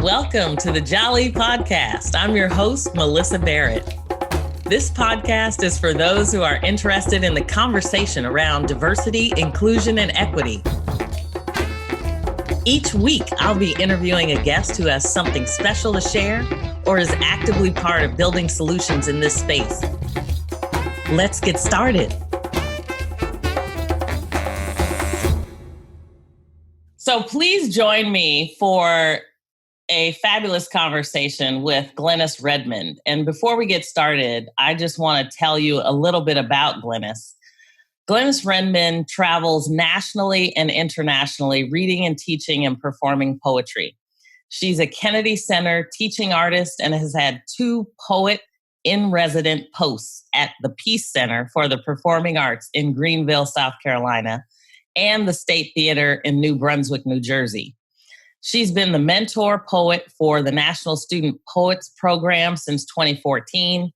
Welcome to the Jolly Podcast. I'm your host, Melissa Barrett. This podcast is for those who are interested in the conversation around diversity, inclusion, and equity. Each week, I'll be interviewing a guest who has something special to share or is actively part of building solutions in this space. Let's get started. So please join me for a fabulous conversation with Glennis Redmond. And before we get started, I just want to tell you a little bit about Glennis. Glennis Redmond travels nationally and internationally, reading and teaching and performing poetry. She's a Kennedy Center teaching artist and has had 2 poet in resident posts at the Peace Center for the Performing Arts in Greenville, South Carolina, and the State Theater in New Brunswick, New Jersey. She's been the mentor poet for the National Student Poets Program since 2014.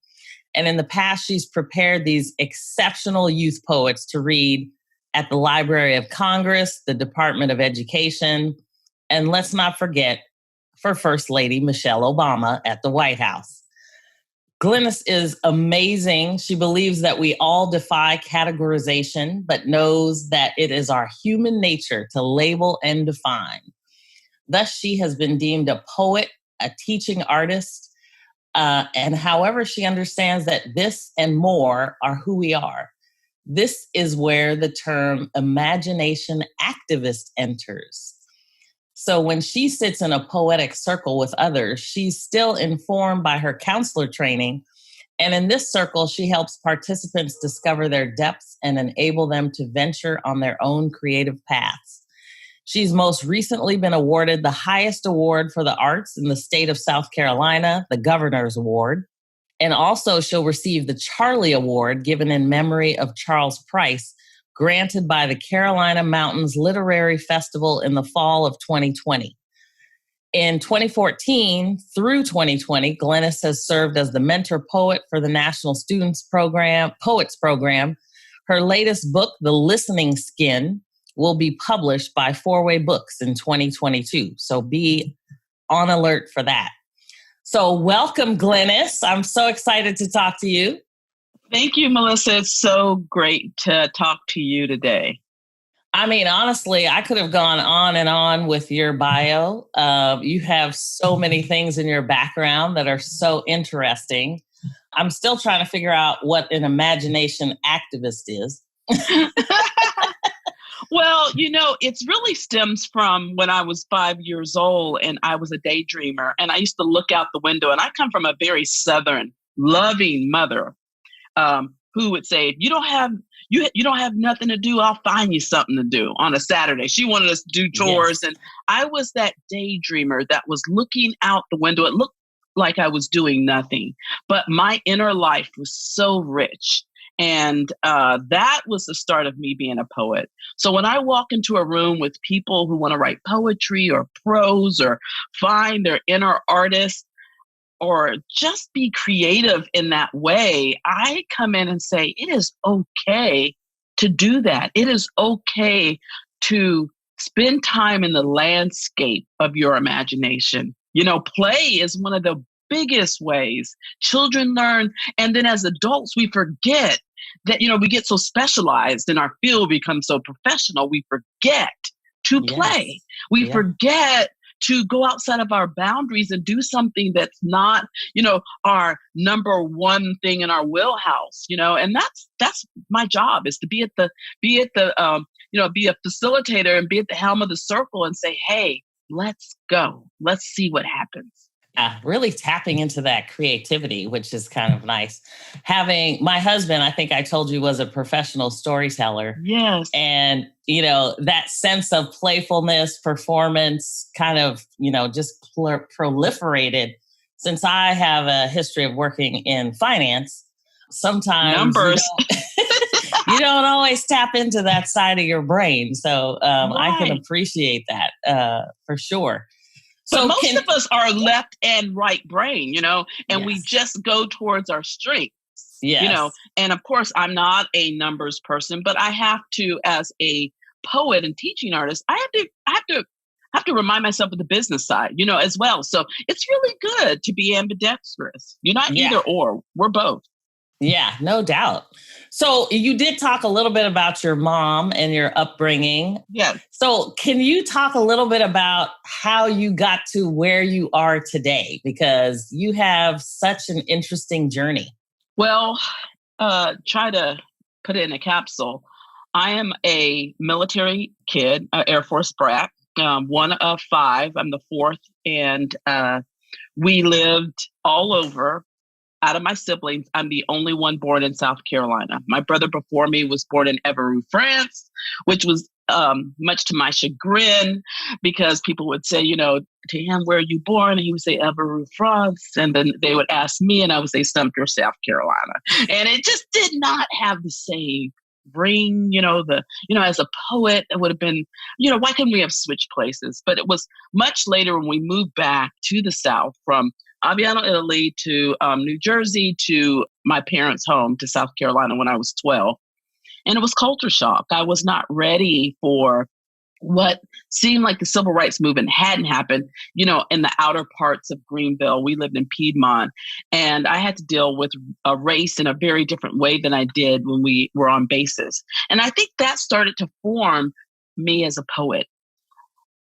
And in the past, she's prepared these exceptional youth poets to read at the Library of Congress, the Department of Education, and let's not forget, for First Lady Michelle Obama at the White House. Glennis is amazing. She believes that we all defy categorization, but knows that it is our human nature to label and define. Thus, she has been deemed a poet, a teaching artist, and however she understands that this and more are who we are. This is where the term imagination activist enters. So when she sits in a poetic circle with others, she's still informed by her counselor training. And in this circle, she helps participants discover their depths and enable them to venture on their own creative paths. She's most recently been awarded the highest award for the arts in the state of South Carolina, the Governor's Award. And also she'll receive the Charlie Award given in memory of Charles Price, granted by the Carolina Mountains Literary Festival in the fall of 2020. In 2014 through 2020, Glennis has served as the mentor poet for the National Poets Program. Her latest book, The Listening Skin, will be published by 4-Way Books in 2022. So be on alert for that. So welcome, Glennis. I'm so excited to talk to you. Thank you, Melissa. It's so great to talk to you today. I mean, honestly, I could have gone on and on with your bio. You have so many things in your background that are so interesting. I'm still trying to figure out what an imagination activist is. Well, it really stems from when I was 5 years old and I was a daydreamer and I used to look out the window, and I come from a very Southern loving mother who would say, if you don't have nothing to do, I'll find you something to do on a Saturday. She wanted us to do chores. Yes. And I was that daydreamer that was looking out the window. It looked like I was doing nothing, but my inner life was so rich. And that was the start of me being a poet. So when I walk into a room with people who want to write poetry or prose or find their inner artist or just be creative in that way, I come in and say, it is okay to do that. It is okay to spend time in the landscape of your imagination. Play is one of the biggest ways children learn. And then as adults, we forget that, we get so specialized in our field, become so professional, we forget to play. We forget to go outside of our boundaries and do something that's not, our number one thing in our wheelhouse, and that's my job, is to be a facilitator and be at the helm of the circle and say, hey, let's go. Let's see what happens. Really tapping into that creativity, which is kind of nice. Having my husband, I think I told you, was a professional storyteller. Yes. And, that sense of playfulness, performance kind of, just proliferated. Since I have a history of working in finance, sometimes numbers. You don't always tap into that side of your brain. So right. I can appreciate that for sure. But most of us are left and right brain, and yes. we just go towards our strengths, yes. And of course, I'm not a numbers person, but I have to, as a poet and teaching artist, I have to have to remind myself of the business side, as well. So it's really good to be ambidextrous. You're not Yeah. either or. We're both. Yeah, no doubt. So you did talk a little bit about your mom and your upbringing. Yes. So can you talk a little bit about how you got to where you are today? Because you have such an interesting journey. Well, try to put it in a capsule. I am a military kid, Air Force brat, one of five. I'm the fourth. And we lived all over. Out of my siblings, I'm the only one born in South Carolina. My brother before me was born in Evreux, France, which was much to my chagrin, because people would say, to him, where are you born? And he would say Evreux, France. And then they would ask me, and I would say Sumter, South Carolina. And it just did not have the same ring, as a poet, it would have been, why couldn't we have switched places? But it was much later when we moved back to the South from Aviano, Italy to New Jersey to my parents' home to South Carolina when I was 12. And it was culture shock. I was not ready for what seemed like the civil rights movement hadn't happened, in the outer parts of Greenville. We lived in Piedmont, and I had to deal with a race in a very different way than I did when we were on bases. And I think that started to form me as a poet.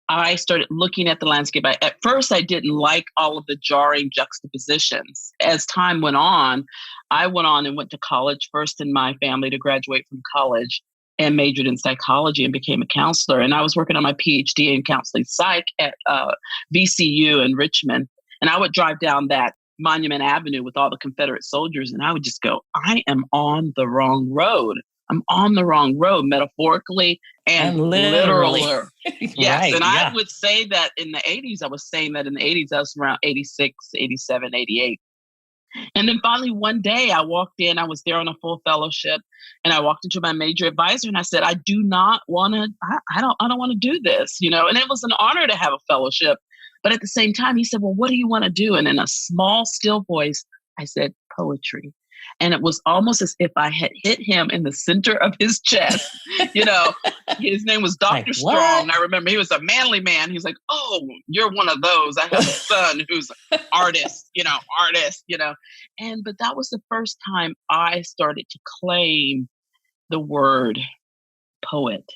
I started looking at the landscape. At first, I didn't like all of the jarring juxtapositions. As time went on, I went on and went to college, first in my family to graduate from college, and majored in psychology and became a counselor. And I was working on my PhD in counseling psych at VCU in Richmond. And I would drive down that Monument Avenue with all the Confederate soldiers, and I would just go, I am on the wrong road. I'm on the wrong road, metaphorically and literally. Yes. Right, and yeah. I would say that in the 80s, I was around 86, 87, 88. And then finally one day I walked in, I was there on a full fellowship, and I walked into my major advisor and I said, I don't want to do this, and it was an honor to have a fellowship. But at the same time, he said, well, what do you want to do? And in a small, still voice, I said, poetry. And it was almost as if I had hit him in the center of his chest. His name was Dr. Like, Strong. what? I remember he was a manly man. He's like, oh, you're one of those. I have a son who's an artist. But that was the first time I started to claim the word poet.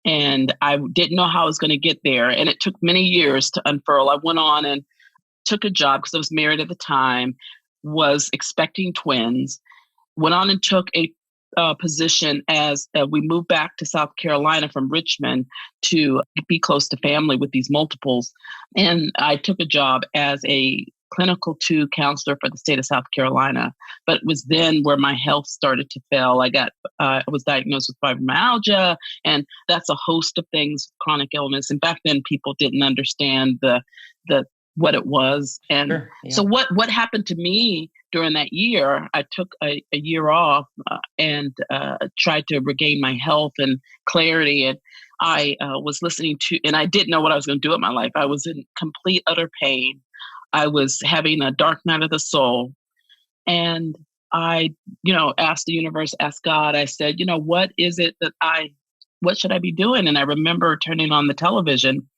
And I didn't know how I was going to get there. And it took many years to unfurl. I went on and took a job because I was married at the time, was expecting twins, went on and took a position as we moved back to South Carolina from Richmond to be close to family with these multiples. And I took a job as a clinical 2 counselor for the state of South Carolina. But it was then where my health started to fail. I was diagnosed with fibromyalgia, and that's a host of things, chronic illness. And back then people didn't understand the what it was. And Sure, yeah. So what happened to me during that year, I took a year off and tried to regain my health and clarity. And I was listening to, and I didn't know what I was going to do with my life. I was in complete, utter pain. I was having a dark night of the soul. And I, asked the universe, asked God, I said, what is it what should I be doing? And I remember turning on the television,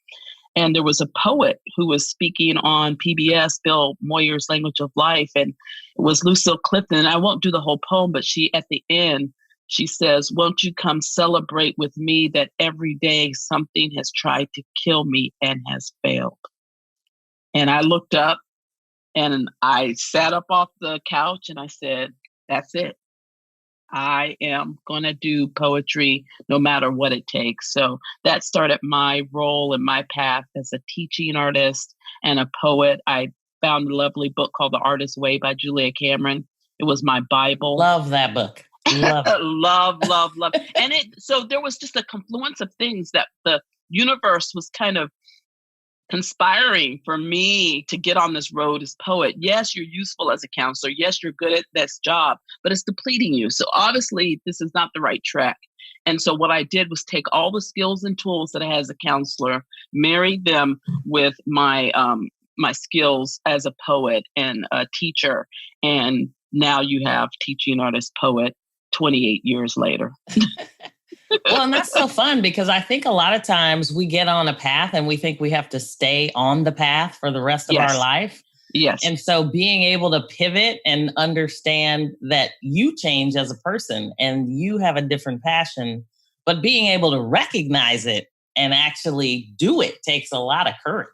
and there was a poet who was speaking on PBS, Bill Moyer's Language of Life. And it was Lucille Clifton. And I won't do the whole poem, but at the end, she says, won't you come celebrate with me that every day something has tried to kill me and has failed? And I looked up and I sat up off the couch and I said, that's it. I am going to do poetry no matter what it takes. So that started my role and my path as a teaching artist and a poet. I found a lovely book called The Artist's Way by Julia Cameron. It was my Bible. Love that book. Love it. love. And so there was just a confluence of things that the universe was kind of conspiring for me to get on this road as poet. Yes, you're useful as a counselor. Yes, you're good at this job, but it's depleting you. So obviously this is not the right track. And so what I did was take all the skills and tools that I had as a counselor, marry them with my my skills as a poet and a teacher. And now you have teaching artist poet 28 years later. Well, and that's so fun because I think a lot of times we get on a path and we think we have to stay on the path for the rest of our Yes, life. yes. And so being able to pivot and understand that you change as a person and you have a different passion, but being able to recognize it and actually do it takes a lot of courage.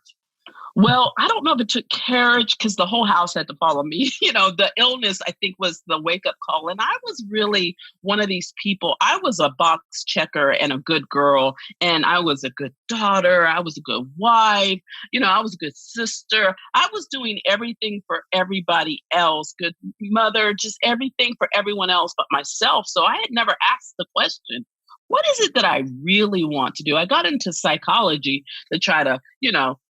Well, I don't know if it took courage because the whole house had to follow me. The illness, I think, was the wake up call. And I was really one of these people. I was a box checker and a good girl, and I was a good daughter. I was a good wife. I was a good sister. I was doing everything for everybody else, good mother, just everything for everyone else but myself. So I had never asked the question, what is it that I really want to do? I got into psychology to try to,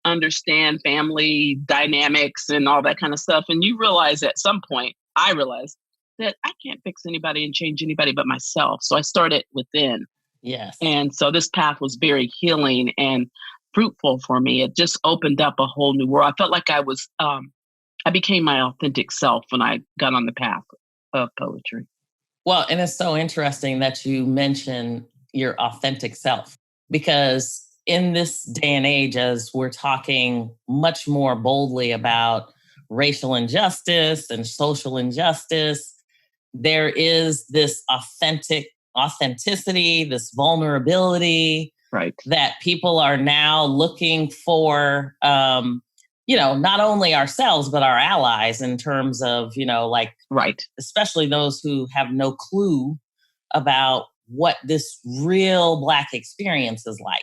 understand family dynamics and all that kind of stuff. And you realize at some point, I realized that I can't fix anybody and change anybody but myself. So I started within. Yes. And so this path was very healing and fruitful for me. It just opened up a whole new world. I felt like I became my authentic self when I got on the path of poetry. Well, and it's so interesting that you mention your authentic self because in this day and age, as we're talking much more boldly about racial injustice and social injustice, there is this authenticity, this vulnerability Right. that people are now looking for, not only ourselves, but our allies in terms of, like, Right. especially those who have no clue about what this real Black experience is like.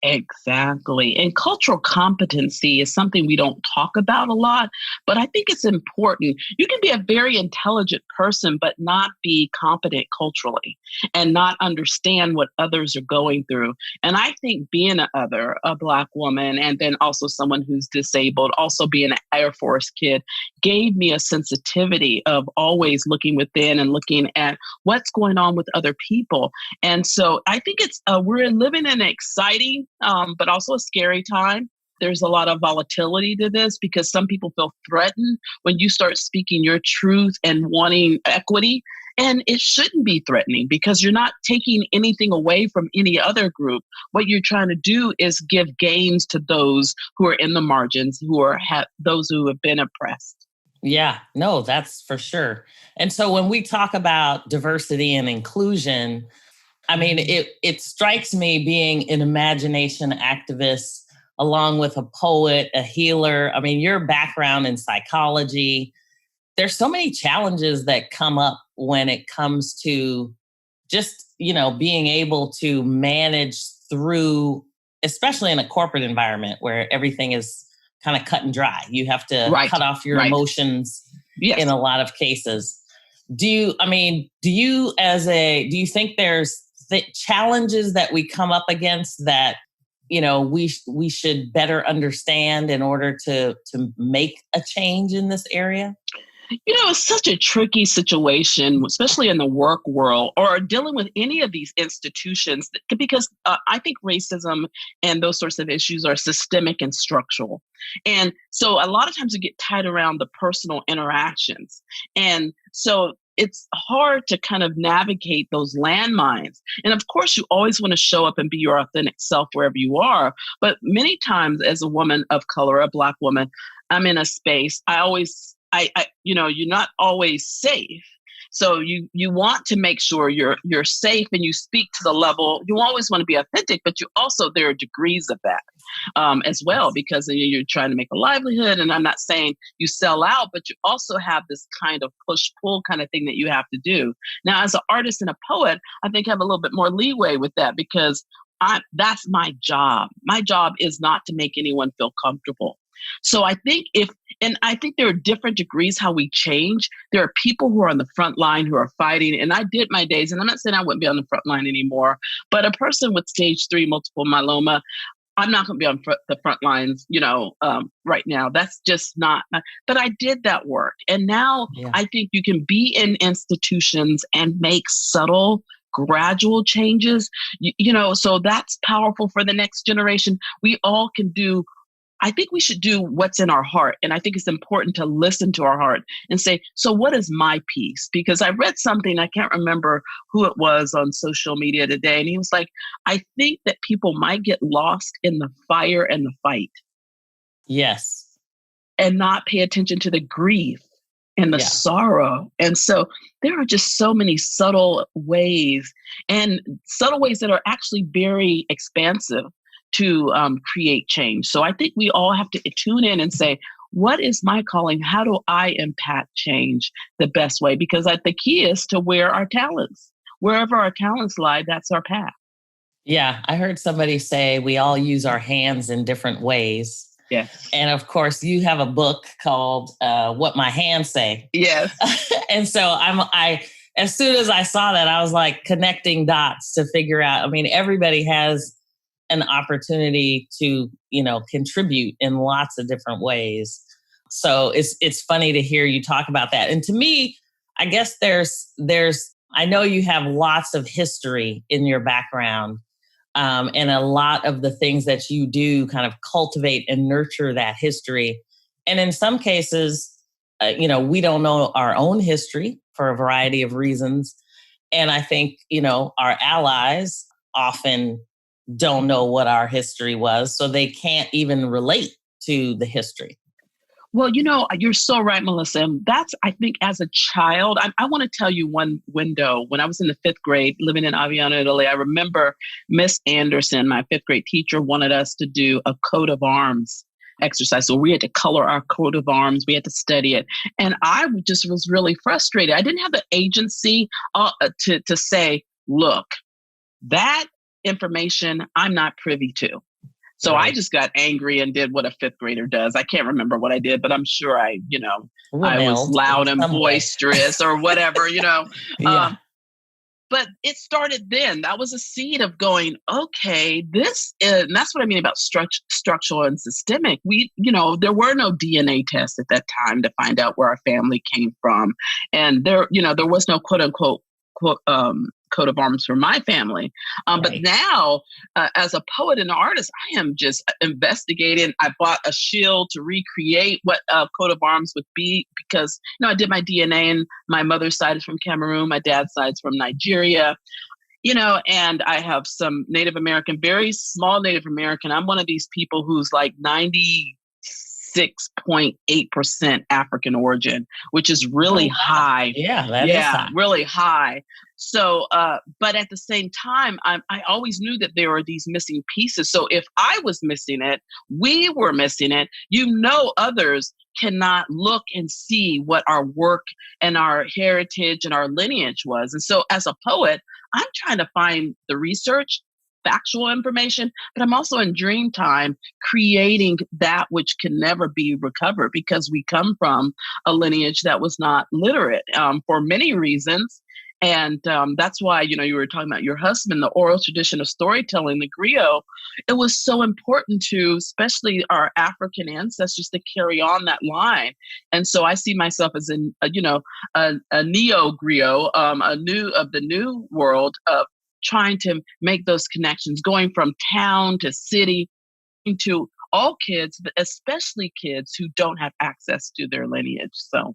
Exactly. And cultural competency is something we don't talk about a lot, but I think it's important. You can be a very intelligent person, but not be competent culturally and not understand what others are going through. And I think being a Black woman, and then also someone who's disabled, also being an Air Force kid, gave me a sensitivity of always looking within and looking at what's going on with other people. And so I think we're living in an exciting but also a scary time. There's a lot of volatility to this because some people feel threatened when you start speaking your truth and wanting equity. And it shouldn't be threatening because you're not taking anything away from any other group. What you're trying to do is give gains to those who are in the margins, those who have been oppressed. Yeah, no, that's for sure. And so when we talk about diversity and inclusion, I mean, it strikes me being an imagination activist along with a poet, a healer. I mean, your background in psychology, there's so many challenges that come up when it comes to just, being able to manage through, especially in a corporate environment where everything is kind of cut and dry. You have to Right. cut off your Right. emotions Yes. in a lot of cases. Do you think there's challenges that we come up against that we should better understand in order to make a change in this area? It's such a tricky situation, especially in the work world or dealing with any of these institutions, because I think racism and those sorts of issues are systemic and structural. And so a lot of times you get tied around the personal interactions. And so it's hard to kind of navigate those landmines. And of course, you always want to show up and be your authentic self wherever you are. But many times, as a woman of color, a Black woman, I'm in a space. You're not always safe. So you want to make sure you're safe and you speak to the level. You always want to be authentic, but there are degrees of that as well, because you're trying to make a livelihood. And I'm not saying you sell out, but you also have this kind of push-pull kind of thing that you have to do. Now, as an artist and a poet, I think I have a little bit more leeway with that because that's my job. My job is not to make anyone feel comfortable. So I think there are different degrees how we change. There are people who are on the front line who are fighting. And I did my days, and I'm not saying I wouldn't be on the front line anymore, but a person with stage 3 multiple myeloma, I'm not going to be on the front lines, right now. That's just not, but I did that work. And now I think you can be in institutions and make subtle, gradual changes, so that's powerful for the next generation. We all can do I think we should do what's in our heart. And I think it's important to listen to our heart and say, so what is my piece? Because I read something, I can't remember who it was on social media today. And he was like, I think that people might get lost in the fire and the fight. Yes. And not pay attention to the grief and the sorrow. And so there are just so many subtle ways that are actually very expansive to create change. So I think we all have to tune in and say, what is my calling? How do I impact change the best way? Because the key is to wherever our talents lie, that's our path. Yeah, I heard somebody say we all use our hands in different ways. Yes. And of course, you have a book called What My Hands Say. Yes. And so I as soon as I saw that, I was like connecting dots to figure out, I mean, everybody has an opportunity to, contribute in lots of different ways. So it's funny to hear you talk about that. And to me, I guess I know you have lots of history in your background, and a lot of the things that you do kind of cultivate and nurture that history. And in some cases, we don't know our own history for a variety of reasons. And I think, our allies often don't know what our history was, so they can't even relate to the history. Well, you're so right, Melissa. And that's, I think, as a child, I want to tell you one window. When I was in the 5th grade, living in Aviano, Italy, I remember Miss Anderson, my 5th grade teacher, wanted us to do a coat of arms exercise. So we had to color our coat of arms. We had to study it. And I just was really frustrated. I didn't have the agency to say, look, that information I'm not privy to. So right. I just got angry and did what a 5th grader does. I can't remember what I did, but I'm sure I was loud and boisterous or whatever, Yeah. But it started then. That was a seed of going, okay, and that's what I mean about structural and systemic. There were no DNA tests at that time to find out where our family came from. And there was no quote unquote, coat of arms for my family. Right. But now, as a poet and an artist, I am just investigating. I bought a shield to recreate what a coat of arms would be because, I did my DNA and my mother's side is from Cameroon. My dad's side is from Nigeria, and I have some Native American, very small Native American. I'm one of these people who's like 96.8% African origin, which is really high. Yeah, that is high. Really high. So, but at the same time, I always knew that there were these missing pieces. So if I was missing it, we were missing it, others cannot look and see what our work and our heritage and our lineage was. And so as a poet, I'm trying to find the research, factual information, but I'm also in dream time creating that which can never be recovered because we come from a lineage that was not literate for many reasons. And that's why, you were talking about your husband, the oral tradition of storytelling, the griot. It was so important to, especially our African ancestors, to carry on that line. And so I see myself as a neo-griot, of the new world of trying to make those connections, going from town to city to all kids, but especially kids who don't have access to their lineage. So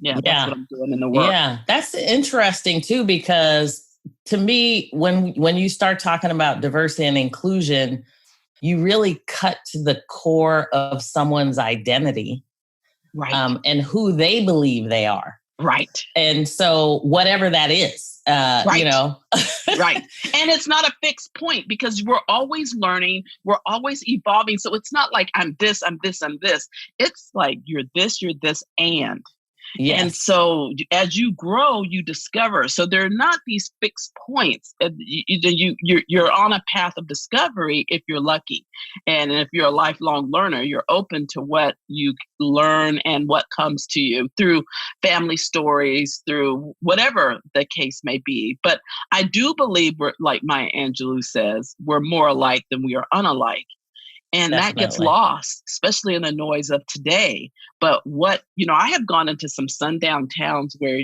that's what I'm doing in the work. Yeah, that's interesting too, because to me, when you start talking about diversity and inclusion, you really cut to the core of someone's identity, right? And who they believe they are. Right. And so whatever that is, right. Right. And it's not a fixed point because we're always learning. We're always evolving. So it's not like I'm this, I'm this, I'm this. It's like you're this, and. Yes. And so as you grow, you discover. So there are not these fixed points. You're on a path of discovery if you're lucky. And if you're a lifelong learner, you're open to what you learn and what comes to you through family stories, through whatever the case may be. But I do believe we're, like Maya Angelou says, we're more alike than we are unalike. And Definitely. That gets lost, especially in the noise of today. But I have gone into some sundown towns where,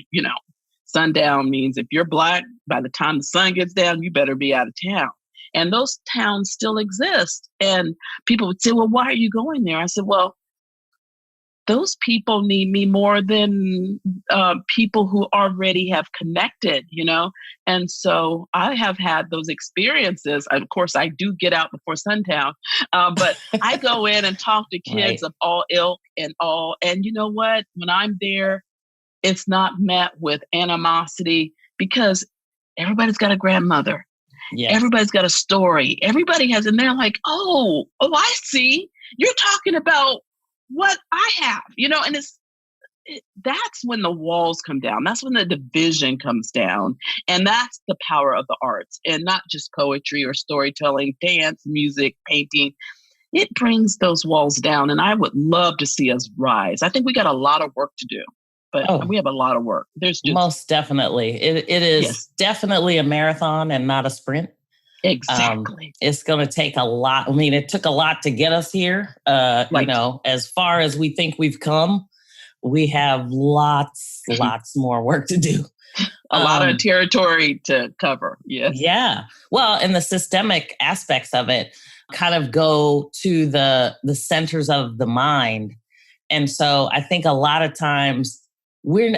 sundown means if you're Black, by the time the sun gets down, you better be out of town. And those towns still exist. And people would say, well, why are you going there? I said, well, those people need me more than people who already have connected, And so I have had those experiences. Of course, I do get out before sundown, but I go in and talk to kids Right. of all ilk and all. And you know what? When I'm there, it's not met with animosity because everybody's got a grandmother. Yes. Everybody's got a story. Everybody has, and they're like, oh, I see. You're talking about what I have, and that's when the walls come down. That's when the division comes down. And that's the power of the arts, and not just poetry or storytelling, dance, music, painting. It brings those walls down. And I would love to see us rise. I think we got a lot of work to do, but we have a lot of work. There's just most definitely. It is Yes. definitely a marathon and not a sprint. Exactly. It's going to take a lot. I mean, it took a lot to get us here. Right. As far as we think we've come, we have lots more work to do. A lot of territory to cover. Yes. Yeah. Well, and the systemic aspects of it kind of go to the centers of the mind. And so I think a lot of times we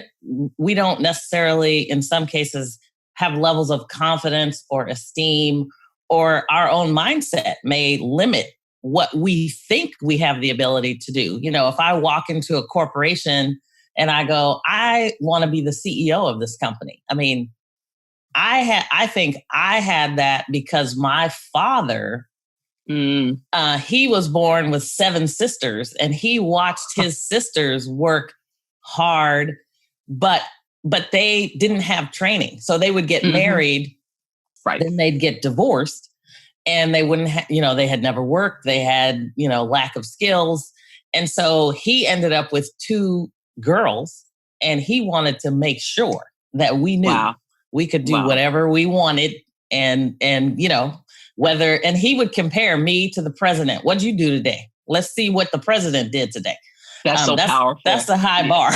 don't necessarily, in some cases, have levels of confidence or esteem, or our own mindset may limit what we think we have the ability to do. If I walk into a corporation and I go, I want to be the CEO of this company. I mean, I think I had that because my father, he was born with 7 sisters, and he watched his sisters work hard, but they didn't have training. So they would get married, right? Then they'd get divorced, and they wouldn't they had never worked. They had, lack of skills. And so he ended up with 2 girls, and he wanted to make sure that we knew we could do whatever we wanted. And whether, and he would compare me to the president. What'd you do today? Let's see what the president did today. That's so powerful. That's a high bar.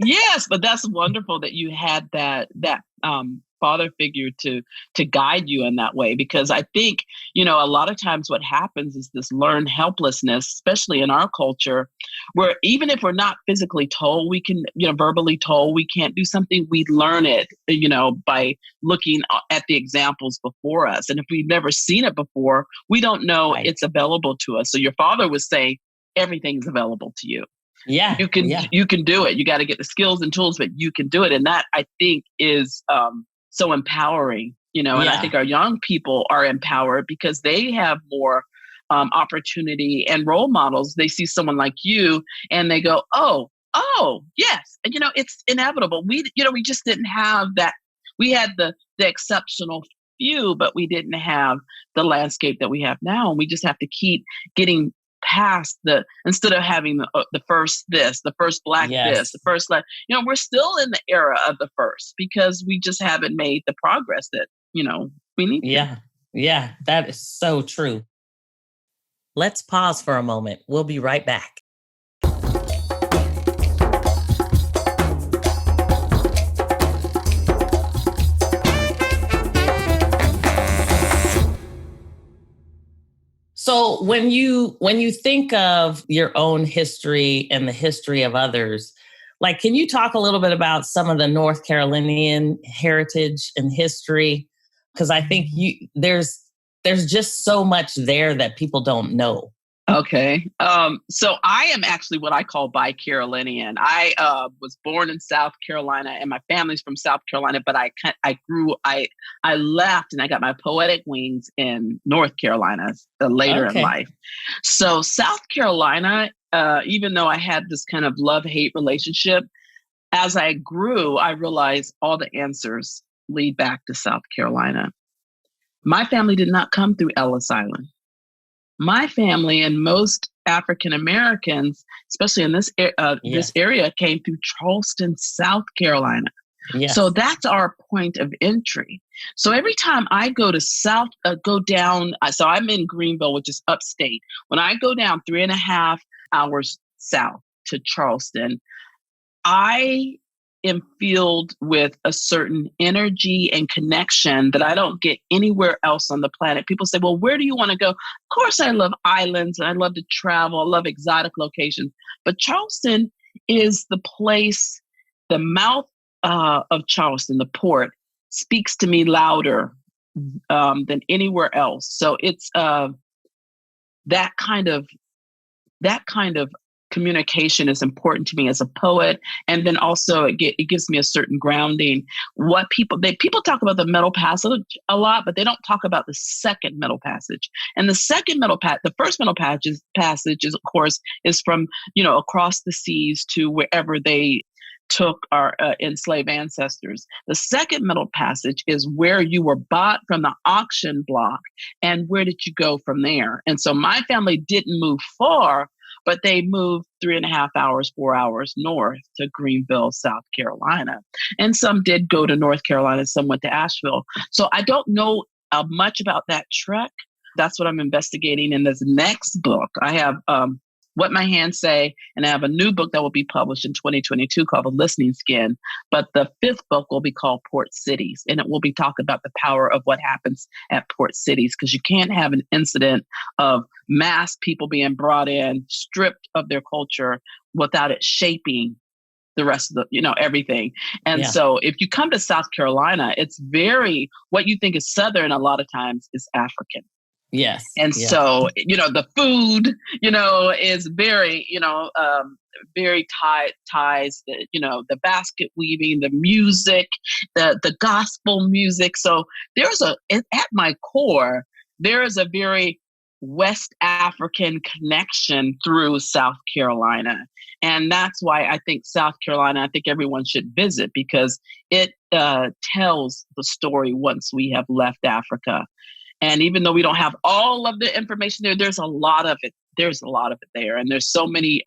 Yes, but that's wonderful that you had that father figure to guide you in that way, because I think, a lot of times what happens is this learned helplessness, especially in our culture, where even if we're not physically told, we can, verbally told we can't do something, we learn it, by looking at the examples before us. And if we've never seen it before, we don't know it's available to us. So your father was saying, everything's available to you. Yeah. You can do it. You got to get the skills and tools, but you can do it. And that, I think, is so empowering, and I think our young people are empowered because they have more opportunity and role models. They see someone like you and they go, oh, yes. And, it's inevitable. We just didn't have that. We had the exceptional few, but we didn't have the landscape that we have now. And we just have to keep getting past instead of having the first this, the first black this, the first we're still in the era of the first because we just haven't made the progress that, we need. Yeah, that is so true. Let's pause for a moment. We'll be right back. So when you think of your own history and the history of others, can you talk a little bit about some of the North Carolinian heritage and history? Because I think there's just so much there that people don't know. Okay. So I am actually what I call bi-Carolinian. I was born in South Carolina and my family's from South Carolina, but I left and I got my poetic wings in North Carolina later in life. So South Carolina, even though I had this kind of love-hate relationship, as I grew, I realized all the answers lead back to South Carolina. My family did not come through Ellis Island. My family and most African Americans, especially in this area, came through Charleston, South Carolina. Yes. So that's our point of entry. So every time I go down, so I'm in Greenville, which is upstate. When I go down 3.5 hours south to Charleston, I am filled with a certain energy and connection that I don't get anywhere else on the planet. People say, well, where do you want to go? Of course, I love islands. I love to travel. I love exotic locations. But Charleston is the place, the mouth of Charleston, the port, speaks to me louder than anywhere else. So it's that kind of communication is important to me as a poet, and then also it gives me a certain grounding. What people talk about the Middle Passage a lot, but they don't talk about the second Middle Passage. And the second the first Middle Passage is, of course, is from across the seas to wherever they took our enslaved ancestors. The second Middle Passage is where you were bought from the auction block, and where did you go from there? And so my family didn't move far, but they moved 3.5 hours, 4 hours north to Greenville, South Carolina. And some did go to North Carolina, some went to Asheville. So I don't know much about that trek. That's what I'm investigating in this next book. I have What My Hands Say, and I have a new book that will be published in 2022 called The Listening Skin. But the fifth book will be called Port Cities, and it will be talking about the power of what happens at port cities, because you can't have an incident of mass people being brought in, stripped of their culture, without it shaping the rest of everything. And so if you come to South Carolina, it's what you think is Southern a lot of times is African. Yes. And so, the food, is very, very ties, the basket weaving, the music, the gospel music. So at my core, there is a very West African connection through South Carolina. And that's why I think South Carolina, I think everyone should visit, because it tells the story once we have left Africa. And even though we don't have all of the information there, there's a lot of it. There's a lot of it there. And there's so many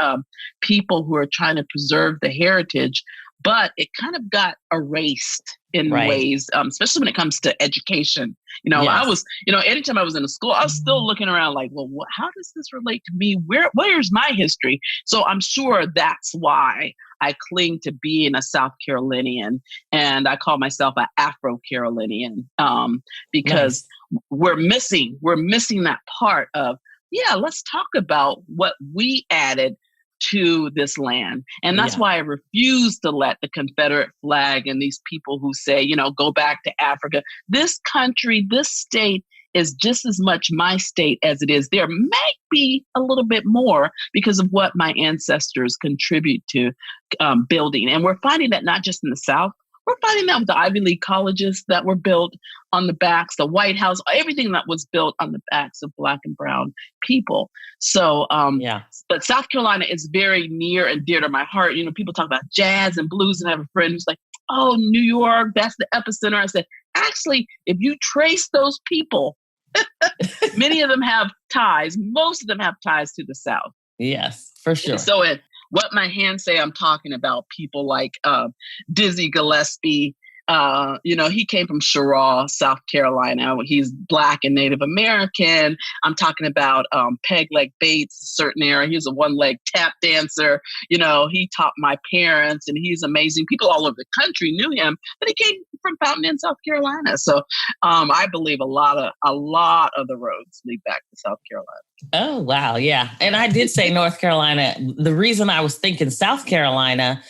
people who are trying to preserve the heritage, but it kind of got erased in ways, especially when it comes to education. I was, anytime I was in a school, I was still looking around like, well, how does this relate to me? Where's my history? So I'm sure that's why I cling to being a South Carolinian, and I call myself an Afro-Carolinian, because we're missing that part of, let's talk about what we added to this land. And that's why I refuse to let the Confederate flag and these people who say, go back to Africa. This country, this state is just as much my state as it is there. Might be a little bit more because of what my ancestors contribute to building. And we're finding that not just in the South. We're finding that with the Ivy League colleges that were built on the backs, the White House, everything that was built on the backs of Black and brown people. So, but South Carolina is very near and dear to my heart. People talk about jazz and blues, and I have a friend who's like, oh, New York, that's the epicenter. I said, actually, if you trace those people, many of them have ties. Most of them have ties to the South. Yes, for sure. So What My Hands Say, I'm talking about people like Dizzy Gillespie. He came from Cheraw, South Carolina. He's Black and Native American. I'm talking about Peg Leg Bates, a certain era. He's a one-leg tap dancer. He taught my parents, and he's amazing. People all over the country knew him, but he came from Fountain Inn, South Carolina. So I believe a lot of the roads lead back to South Carolina. Oh, wow. Yeah. And I did say North Carolina. The reason I was thinking South Carolina,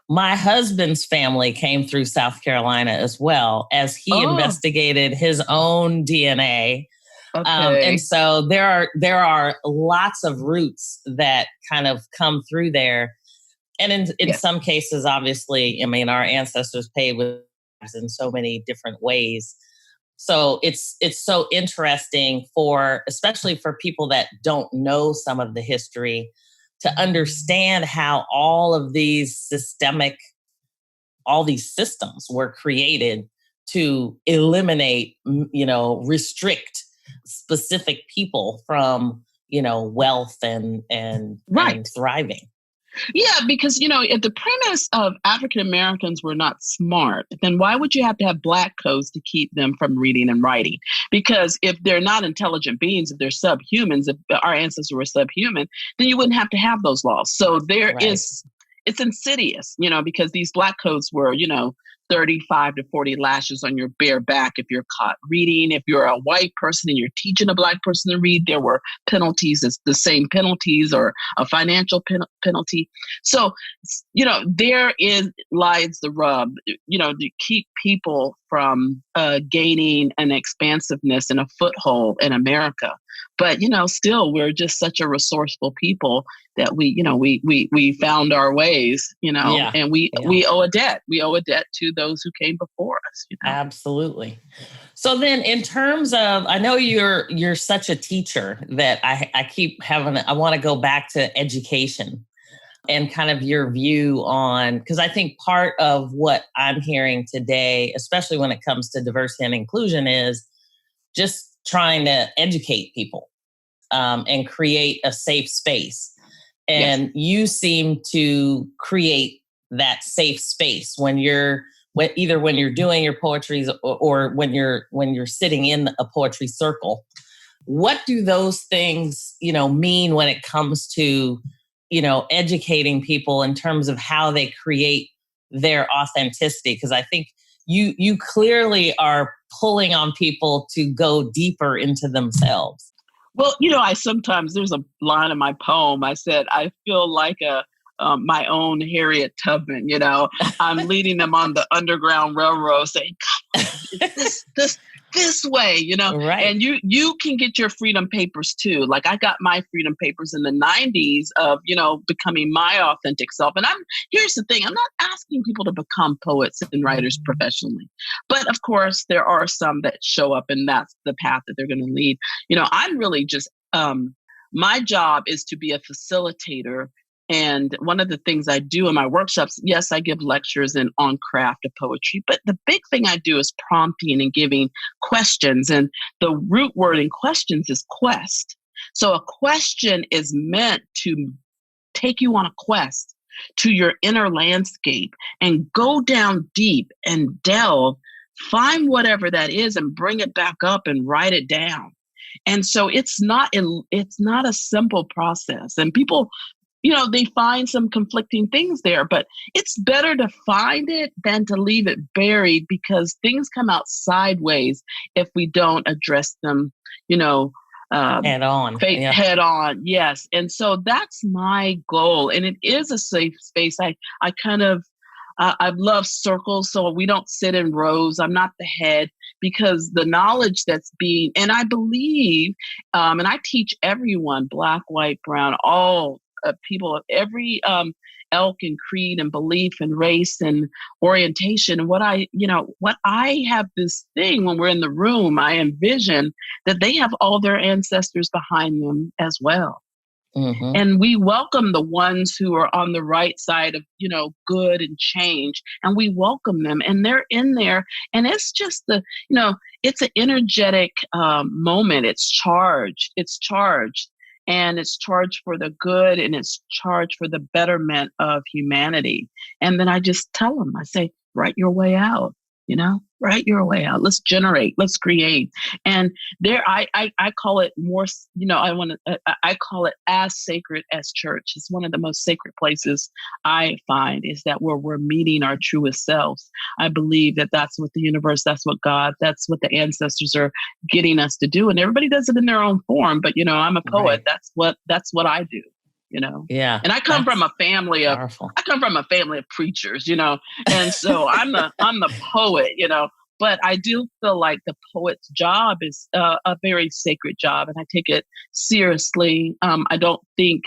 my husband's family came through South Carolina as well, as he investigated his own DNA. Okay. And so there are lots of roots that kind of come through there. And in some cases, obviously, our ancestors paid with in so many different ways. So it's so interesting especially for people that don't know some of the history, to understand how all these systems were created to eliminate, restrict specific people from, wealth and thriving. Yeah, because, if the premise of African Americans were not smart, then why would you have to have Black codes to keep them from reading and writing? Because if they're not intelligent beings, if they're subhumans, if our ancestors were subhuman, then you wouldn't have to have those laws. So there is it's insidious, because these black codes were, 35 to 40 lashes on your bare back if you're caught reading. If you're a white person and you're teaching a black person to read, there were penalties, it's the same penalties, or a financial penalty. So, there lies the rub, to keep people from gaining an expansiveness and a foothold in America. But, still, we're just such a resourceful people that we found our ways, and we owe a debt. We owe a debt to those who came before us. Absolutely. So then in terms of, I know you're such a teacher that I want to go back to education and kind of your view on, because I think part of what I'm hearing today, especially when it comes to diversity and inclusion, is just trying to educate people and create a safe space. And you seem to create that safe space either when you're doing your poetry or when you're sitting in a poetry circle. What do those things, mean when it comes to, educating people in terms of how they create their authenticity? Because I think you clearly are pulling on people to go deeper into themselves. Well, there's a line in my poem. I said, I feel like my own Harriet Tubman, I'm leading them on the Underground Railroad saying, come on, this way, Right. And you can get your freedom papers too. Like I got my freedom papers in the 90s of, becoming my authentic self. And here's the thing, I'm not asking people to become poets and writers professionally. But of course, there are some that show up and that's the path that they're going to lead. I'm really just, my job is to be a facilitator. And one of the things I do in my workshops, yes, I give lectures on craft of poetry, but the big thing I do is prompting and giving questions. And the root word in questions is quest. So a question is meant to take you on a quest to your inner landscape and go down deep and delve, find whatever that is and bring it back up and write it down. And so it's not a simple process. And people, they find some conflicting things there, but it's better to find it than to leave it buried because things come out sideways if we don't address them, head on. Head on. Yes. And so that's my goal. And it is a safe space. I love circles. So we don't sit in rows. I'm not the head because the knowledge and I believe, and I teach everyone, black, white, brown, all people of every elk and creed and belief and race and orientation. And what I have this thing when we're in the room, I envision that they have all their ancestors behind them as well. Mm-hmm. And we welcome the ones who are on the right side of, good and change. And we welcome them and they're in there. And it's just it's an energetic moment. It's charged. And it's charged for the good and it's charged for the betterment of humanity. And then I just tell them, I say, write your way out, write your way out. Let's generate, let's create. And there, I call it more, I call it as sacred as church. It's one of the most sacred places I find is that where we're meeting our truest selves. I believe that that's what the universe, that's what God, that's what the ancestors are getting us to do. And everybody does it in their own form. But, I'm a poet. Right. That's what I do. Yeah. And I come from a family of preachers, and so I'm the poet, but I do feel like the poet's job is a very sacred job and I take it seriously. I don't think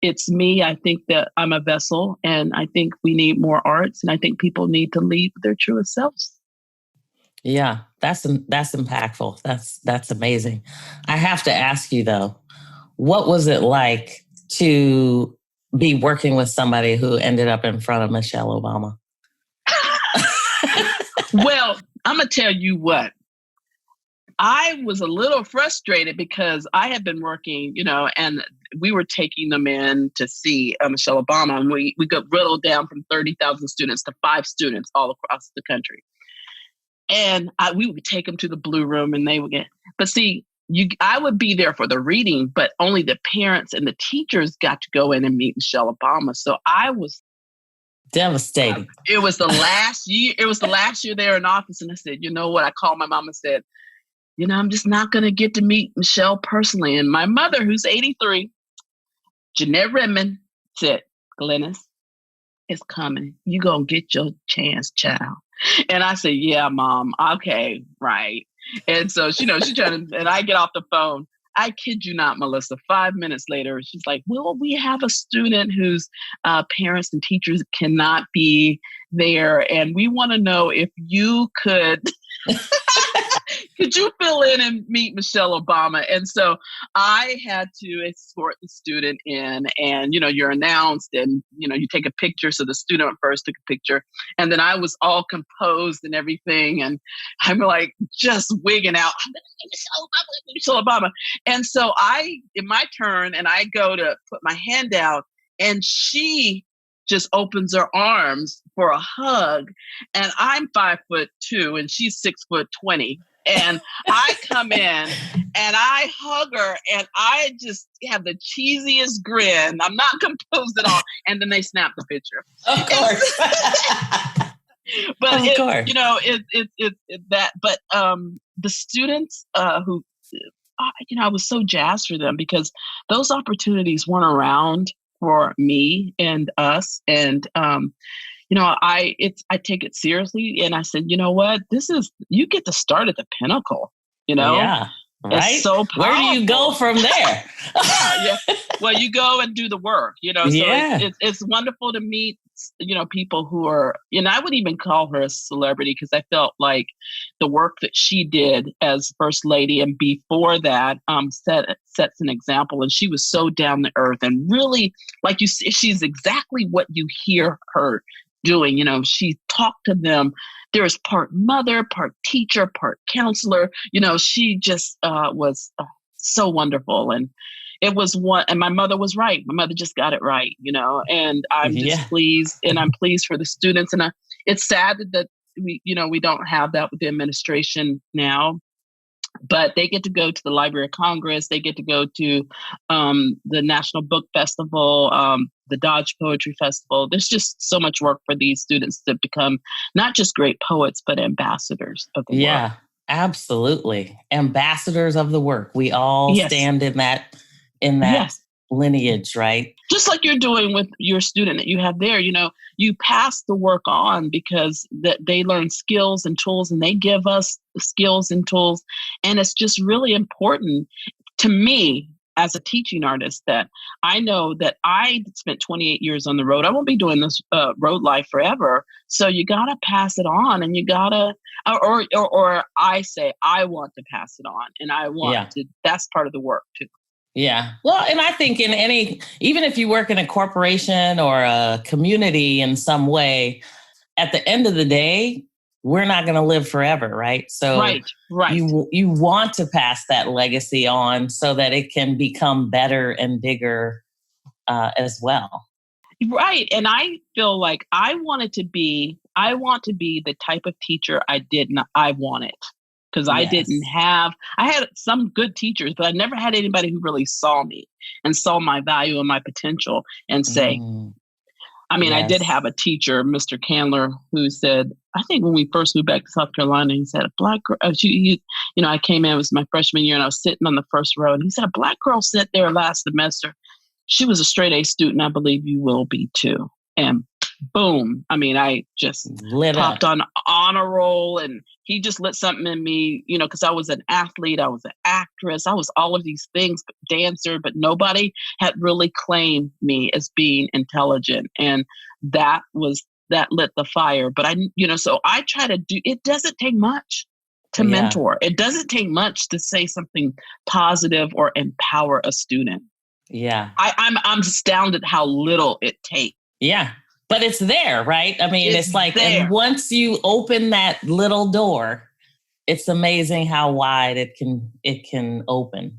it's me. I think that I'm a vessel and I think we need more arts and I think people need to lead their truest selves. Yeah, that's impactful. That's amazing. I have to ask you though, what was it like to be working with somebody who ended up in front of Michelle Obama? Well, I'm going to tell you what. I was a little frustrated because I had been working, and we were taking them in to see Michelle Obama. And we got whittled down from 30,000 students to 5 students all across the country. And we would take them to the Blue Room and they would but see, I would be there for the reading, but only the parents and the teachers got to go in and meet Michelle Obama. So I was Devastating. It was the last year. It was the last year they were in office. And I said, you know what? I called my mom and said, I'm just not going to get to meet Michelle personally. And my mother, who's 83, Jeanette Redmond, said, Glennis, it's coming. You going to get your chance, child. And I said, yeah, Mom. Okay, right. And so, she trying to, and I get off the phone. I kid you not, Melissa, 5 minutes later, she's like, well, we have a student whose parents and teachers cannot be there. And we want to know if you could you fill in and meet Michelle Obama? And so I had to escort the student in, and, you're announced and, you take a picture. So the student first took a picture, and then I was all composed and everything. And I'm like just wigging out, I'm going to meet Michelle Obama. And so in my turn, and I go to put my hand out, and she just opens her arms for a hug. And I'm 5'2" and she's 6'20". And I come in and I hug her, and I just have the cheesiest grin. I'm not composed at all. And then they snap the picture. Of course. But of course. But the students who, I was so jazzed for them, because those opportunities weren't around for me and us. And, I take it seriously. And I said, you know what, you get to start at the pinnacle, Yeah. Right. It's so powerful. Where do you go from there? yeah. Well, you go and do the work, so it's wonderful to meet, people who are, I would even call her a celebrity, because I felt like the work that she did as First Lady and before that sets an example. And she was so down to earth and really, like you see, she's exactly what you hear her doing. She talked to them. There's part mother, part teacher, part counselor. She just was so wonderful. And it was and my mother was right. My mother just got it right, and I'm just pleased, and I'm pleased for the students. And it's sad that we don't have that with the administration now, but they get to go to the Library of Congress. They get to go to the National Book Festival, the Dodge Poetry Festival. There's just so much work for these students to become not just great poets, but ambassadors of the work. Yeah, absolutely. Ambassadors of the work. We all stand in that lineage, right? Just like you're doing with your student that you have there, you pass the work on, because they learn skills and tools, and they give us the skills and tools. And it's just really important to me as a teaching artist that I know that I spent 28 years on the road. I won't be doing this road life forever. So you got to pass it on, and you got to, or I say, I want to pass it on, and I want to, that's part of the work too. Yeah. Well, and I think even if you work in a corporation or a community in some way, at the end of the day, we're not going to live forever, right? So right. You want to pass that legacy on so that it can become better and bigger as well. Right. And I feel like I want to be the type of teacher I wanted. Because I had some good teachers, but I never had anybody who really saw me and saw my value and my potential and say, I did have a teacher, Mr. Candler, who said, I think when we first moved back to South Carolina, he said, a black girl, I came in, it was my freshman year, and I was sitting on the first row, and he said, a black girl sat there last semester. She was a straight A student. I believe you will be too. And boom. I just popped on honor roll, and he just lit something in me, because I was an athlete, I was an actress, I was all of these things, dancer, but nobody had really claimed me as being intelligent. And that lit the fire. But so I try to it doesn't take much to mentor. It doesn't take much to say something positive or empower a student. Yeah. I'm astounded how little it takes. Yeah. But it's there, right? It's like, there. And once you open that little door, it's amazing how wide it can open.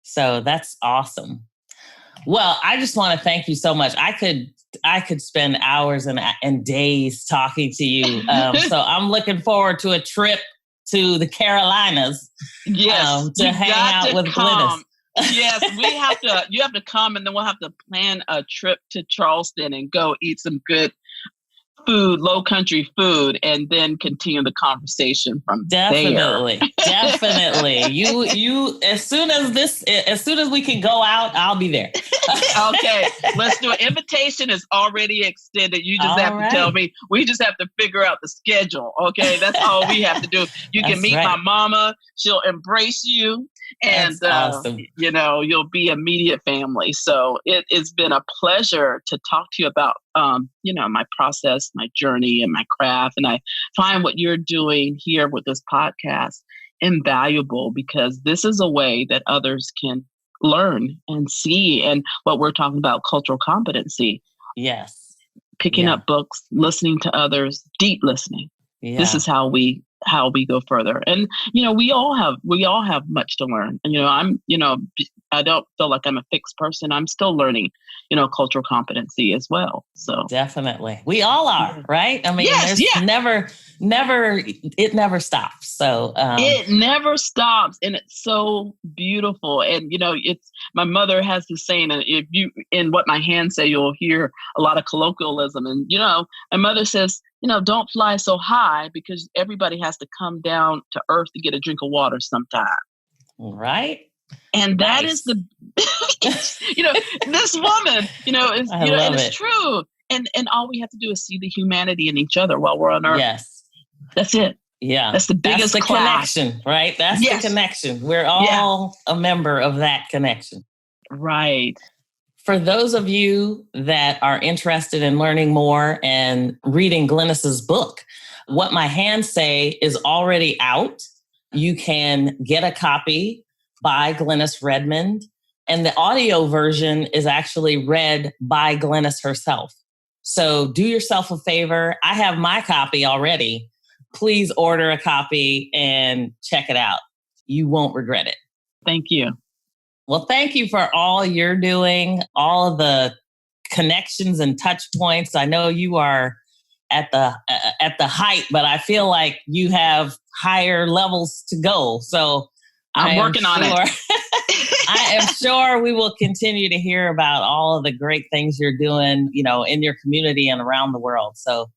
So that's awesome. Well, I just want to thank you so much. I could spend hours and days talking to you. So I'm looking forward to a trip to the Carolinas. Yes, to hang out with Glennis. Yes, you have to come, and then we'll have to plan a trip to Charleston and go eat some good food, low country food, and then continue the conversation from Definitely. Definitely. You, as soon as we can go out, I'll be there. Okay, let's do it. Invitation is already extended. You just have to tell me. We just have to figure out the schedule. Okay, that's all we have to do. You can meet my mama. She'll embrace you. And, awesome. You'll be immediate family. So it's been a pleasure to talk to you about, my process, my journey, and my craft. And I find what you're doing here with this podcast invaluable, because this is a way that others can learn and see. And what we're talking about, cultural competency. Yes. Picking up books, listening to others, deep listening. Yeah. This is how we go further. And, we all have much to learn. And, I don't feel like I'm a fixed person. I'm still learning, cultural competency as well. So definitely. We all are, right? I mean, it never stops. So it never stops. And it's so beautiful. And, it's, my mother has this saying, and if you, in What My Hands Say, you'll hear a lot of colloquialism. And, my mother says, don't fly so high, because everybody has to come down to earth to get a drink of water sometime. Right. And that is this woman, and it's true. And all we have to do is see the humanity in each other while we're on earth. Yes. That's it. Yeah. That's the biggest connection, right? That's the connection. We're all a member of that connection. Right. For those of you that are interested in learning more and reading Glynis's book, What My Hands Say is already out. You can get a copy by Glynis Redmond, and the audio version is actually read by Glynis herself. So do yourself a favor. I have my copy already. Please order a copy and check it out. You won't regret it. Thank you. Well, thank you for all you're doing, all of the connections and touch points. I know you are at the height, but I feel like you have higher levels to go. So I'm working on it. I am sure we will continue to hear about all of the great things you're doing, in your community and around the world. So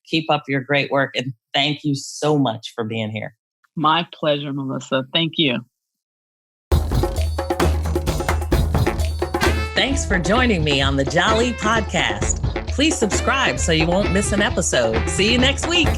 keep up your great work. And thank you so much for being here. My pleasure, Melissa. Thank you. Thanks for joining me on the Jolly Podcast. Please subscribe so you won't miss an episode. See you next week.